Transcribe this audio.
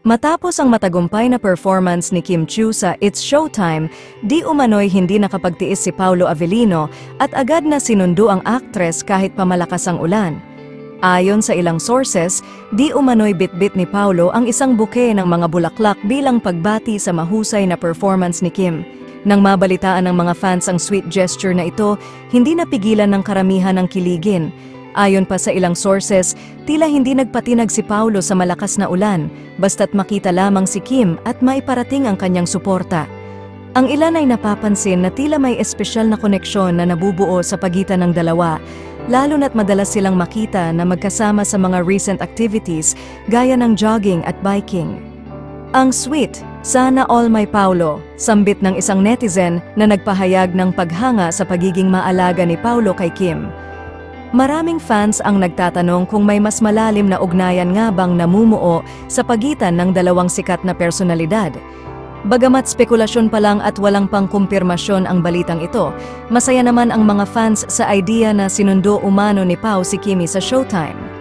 Matapos ang matagumpay na performance ni Kim Chiu sa It's Showtime, di umano'y hindi nakapagtiis si Paolo Avellino at agad na sinundo ang aktres kahit pamalakas ang ulan. Ayon sa ilang sources, di umano'y bitbit ni Paolo ang isang buke ng mga bulaklak bilang pagbati sa mahusay na performance ni Kim. Nang mabalitaan ng mga fans ang sweet gesture na ito, hindi napigilan ng karamihan ang kiligin. Ayon pa sa ilang sources, tila hindi nagpatinag si Paolo sa malakas na ulan, basta't makita lamang si Kim at maiparating ang kanyang suporta. Ang ilan ay napapansin na tila may espesyal na koneksyon na nabubuo sa pagitan ng dalawa, lalo na't madalas silang makita na magkasama sa mga recent activities gaya ng jogging at biking. Ang sweet, sana all my Paolo, sambit ng isang netizen na nagpahayag ng paghanga sa pagiging maalaga ni Paolo kay Kim. Maraming fans ang nagtatanong kung may mas malalim na ugnayan nga bang namumuo sa pagitan ng dalawang sikat na personalidad. Bagamat spekulasyon pa lang at walang pangkumpirmasyon ang balitang ito, masaya naman ang mga fans sa idea na sinundo umano ni Pao si Kimi sa Showtime.